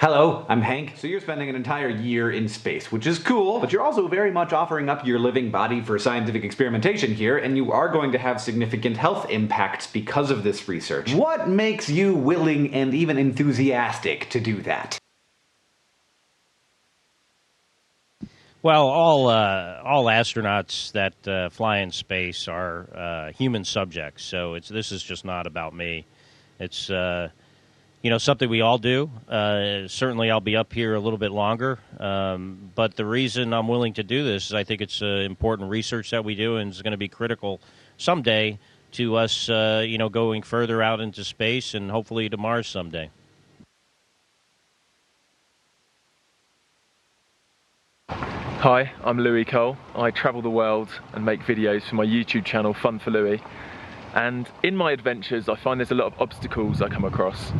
Hello, I'm Hank. So you're spending an entire year in space, which is cool, but you're also very much offering up your living body for scientific experimentation here, and you are going to have significant health impacts because of this research. What makes you willing and even enthusiastic to do that? Well, all astronauts that fly in space are human subjects, so this is just not about me. It's something we all do. Certainly, I'll be up here a little bit longer, but the reason I'm willing to do this is I think it's important research that we do, and it's going to be critical someday to us, going further out into space and hopefully to Mars someday. Hi, I'm Louis Cole. I travel the world and make videos for my YouTube channel Fun for Louis. And in my adventures I find there's a lot of obstacles I come across.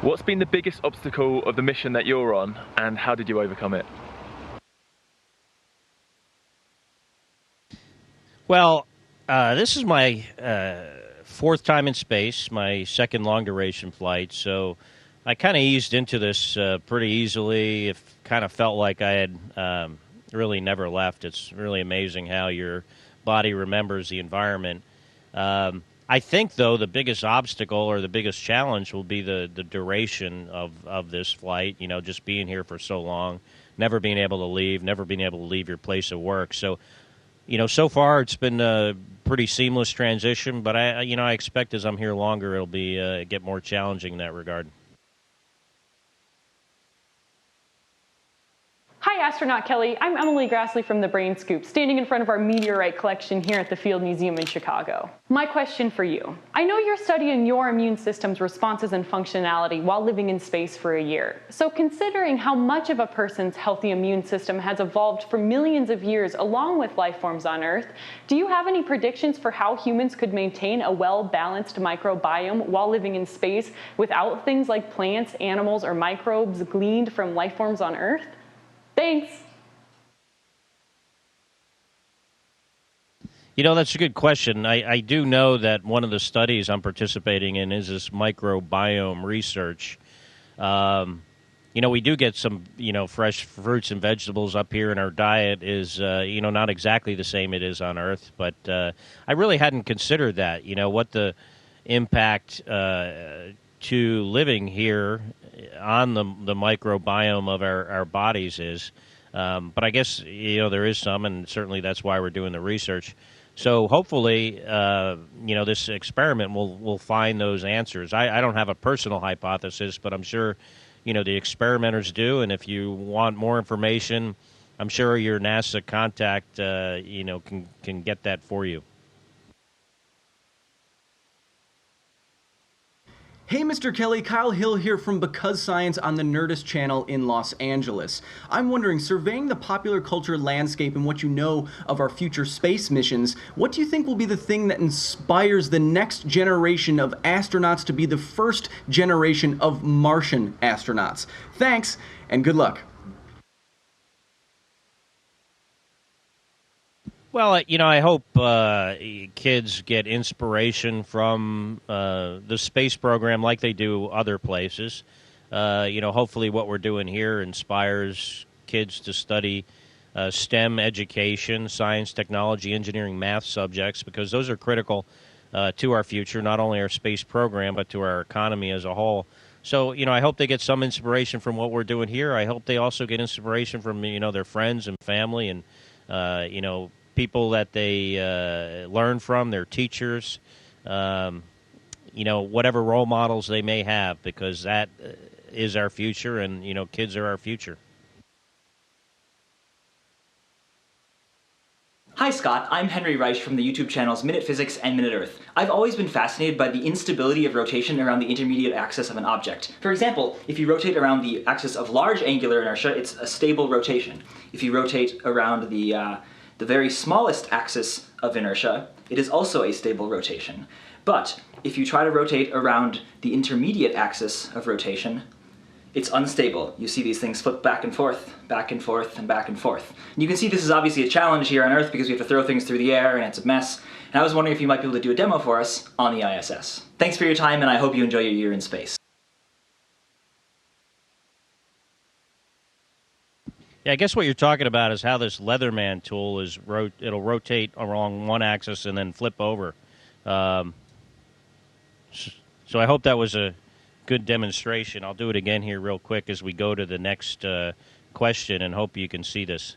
What's been the biggest obstacle of the mission that you're on, and how did you overcome it? Well, this is my fourth time in space, my second long duration flight, so I kind of eased into this pretty easily. It kind of felt like I had really never left. It's really amazing how your body remembers the environment. I think, though, the biggest obstacle or the biggest challenge will be the duration of this flight, just being here for so long, never being able to leave, never being able to leave your place of work. So, so far it's been a pretty seamless transition, but I expect as I'm here longer, it'll be get more challenging in that regard. Hi, Astronaut Kelly. I'm Emily Grassley from the Brain Scoop, standing in front of our meteorite collection here at the Field Museum in Chicago. My question for you. I know you're studying your immune system's responses and functionality while living in space for a year. So considering how much of a person's healthy immune system has evolved for millions of years along with life forms on Earth, do you have any predictions for how humans could maintain a well-balanced microbiome while living in space without things like plants, animals, or microbes gleaned from life forms on Earth? Thanks. That's a good question. I do know that one of the studies I'm participating in is this microbiome research. We do get some, fresh fruits and vegetables up here, and our diet is, not exactly the same it is on Earth. But I really hadn't considered that, what the impact to living here on the microbiome of our bodies is. But I guess, there is some, and certainly that's why we're doing the research. So hopefully, this experiment will find those answers. I don't have a personal hypothesis, but I'm sure, the experimenters do. And if you want more information, I'm sure your NASA contact, can get that for you. Hey Mr. Kelly, Kyle Hill here from Because Science on the Nerdist channel in Los Angeles. I'm wondering, surveying the popular culture landscape and what you know of our future space missions, what do you think will be the thing that inspires the next generation of astronauts to be the first generation of Martian astronauts? Thanks, and good luck. Well, I hope kids get inspiration from the space program like they do other places. Hopefully what we're doing here inspires kids to study STEM education, science, technology, engineering, math subjects, because those are critical to our future, not only our space program, but to our economy as a whole. So, I hope they get some inspiration from what we're doing here. I hope they also get inspiration from, their friends and family and, people that they learn from, their teachers, whatever role models they may have, because that is our future, and, kids are our future. Hi Scott, I'm Henry Reich from the YouTube channels Minute Physics and Minute Earth. I've always been fascinated by the instability of rotation around the intermediate axis of an object. For example, if you rotate around the axis of large angular inertia, it's a stable rotation. If you rotate around the very smallest axis of inertia, it is also a stable rotation. But if you try to rotate around the intermediate axis of rotation, it's unstable. You see these things flip back and forth, back and forth, and back and forth. And you can see this is obviously a challenge here on Earth because we have to throw things through the air and it's a mess. And I was wondering if you might be able to do a demo for us on the ISS. Thanks for your time, and I hope you enjoy your year in space. Yeah, I guess what you're talking about is how this Leatherman tool it'll rotate along one axis and then flip over. Um, so I hope that was a good demonstration. I'll do it again here real quick as we go to the next question, and hope you can see this.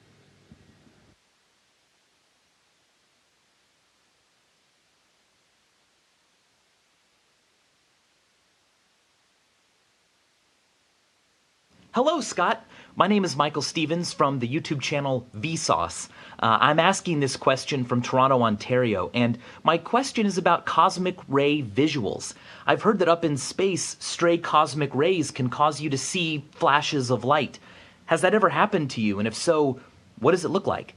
Hello, Scott. My name is Michael Stevens from the YouTube channel Vsauce. I'm asking this question from Toronto, Ontario, and my question is about cosmic ray visuals. I've heard that up in space, stray cosmic rays can cause you to see flashes of light. Has that ever happened to you? And if so, what does it look like?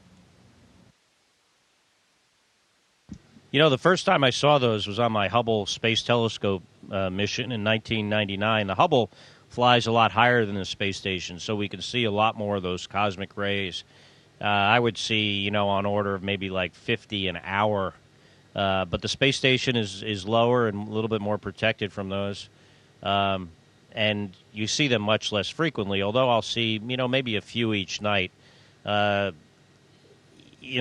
You know, the first time I saw those was on my Hubble Space Telescope mission in 1999. The Hubble flies a lot higher than the space station, so we can see a lot more of those cosmic rays. I would see, on order of maybe like 50 an hour. But the space station is lower and a little bit more protected from those. And you see them much less frequently, although I'll see, maybe a few each night. In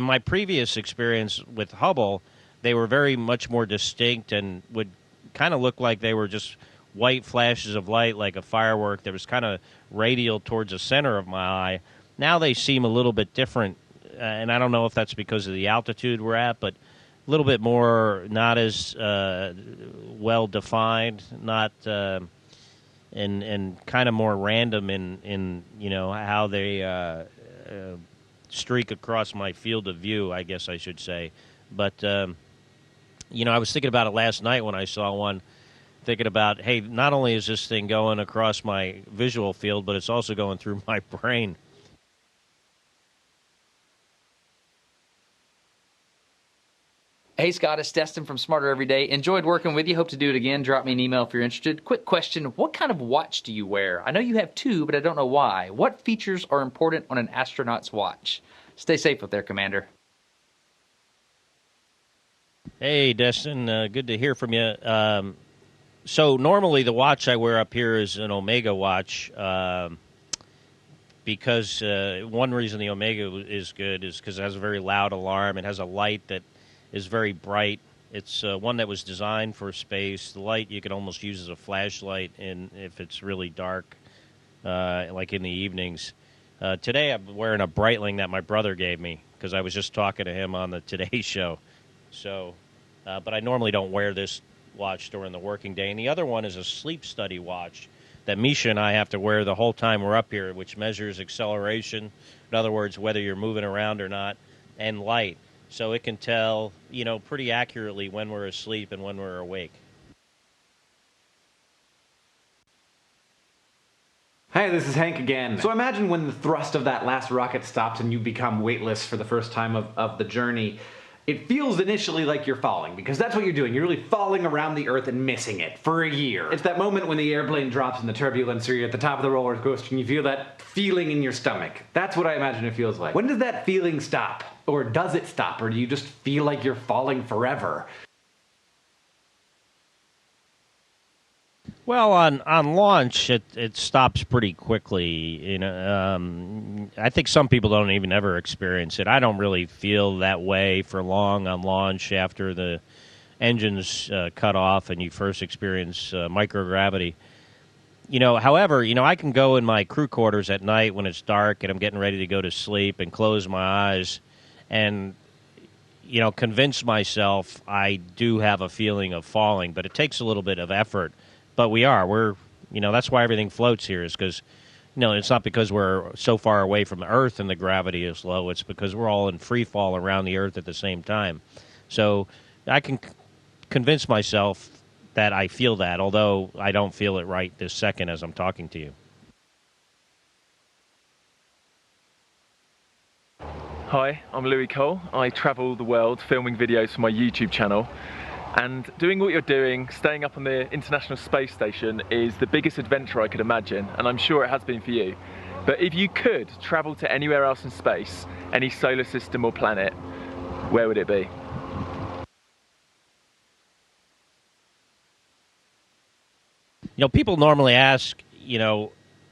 my previous experience with Hubble, they were very much more distinct and would kind of look like they were just white flashes of light, like a firework that was kind of radial towards the center of my eye. Now they seem a little bit different, and I don't know if that's because of the altitude we're at, but a little bit more not as well defined, not and kind of more random in how they streak across my field of view, I guess I should say. But I was thinking about it last night when I saw one. Thinking about, hey, not only is this thing going across my visual field, but it's also going through my brain. Hey, Scott, it's Destin from Smarter Every Day. Enjoyed working with you. Hope to do it again. Drop me an email if you're interested. Quick question. What kind of watch do you wear? I know you have two, but I don't know why. What features are important on an astronaut's watch? Stay safe up there, Commander. Hey, Destin. Good to hear from you. So normally the watch I wear up here is an Omega watch because one reason the Omega is good is because it has a very loud alarm. It has a light that is very bright. It's one that was designed for space. The light you can almost use as a flashlight if it's really dark, like in the evenings. Today I'm wearing a Breitling that my brother gave me because I was just talking to him on the Today Show. So, but I normally don't wear this watch during the working day. And the other one is a sleep study watch that Misha and I have to wear the whole time we're up here, which measures acceleration, in other words, whether you're moving around or not, and light. So it can tell, pretty accurately when we're asleep and when we're awake. Hey, this is Hank again. So imagine when the thrust of that last rocket stops and you become weightless for the first time of the journey. It feels initially like you're falling, because that's what you're doing. You're really falling around the Earth and missing it for a year. It's that moment when the airplane drops in the turbulence, or you're at the top of the roller coaster and you feel that feeling in your stomach. That's what I imagine it feels like. When does that feeling stop? Or does it stop? Or do you just feel like you're falling forever? Well, on launch, it stops pretty quickly. I think some people don't even ever experience it. I don't really feel that way for long on launch after the engines cut off and you first experience microgravity. However, I can go in my crew quarters at night when it's dark and I'm getting ready to go to sleep and close my eyes and convince myself I do have a feeling of falling, but it takes a little bit of effort. But we're that's why everything floats here, is because, it's not because we're so far away from Earth and the gravity is low. It's because we're all in free fall around the Earth at the same time. So I can convince myself that I feel that, although I don't feel it right this second as I'm talking to you. Hi, I'm Louis Cole. I travel the world filming videos for my YouTube channel. And doing what you're doing, staying up on the International Space Station, is the biggest adventure I could imagine, and I'm sure it has been for you. But if you could travel to anywhere else in space, any solar system or planet, where would it be? People normally ask,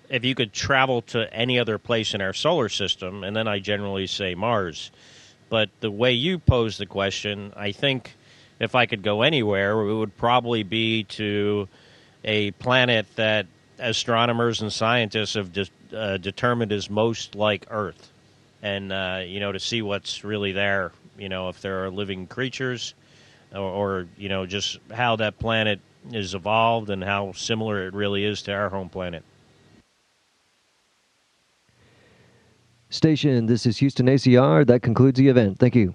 if you could travel to any other place in our solar system, and then I generally say Mars. But the way you pose the question, I think if I could go anywhere, it would probably be to a planet that astronomers and scientists have determined is most like Earth. And, to see what's really there, if there are living creatures or just how that planet is evolved and how similar it really is to our home planet. Station, this is Houston ACR. That concludes the event. Thank you.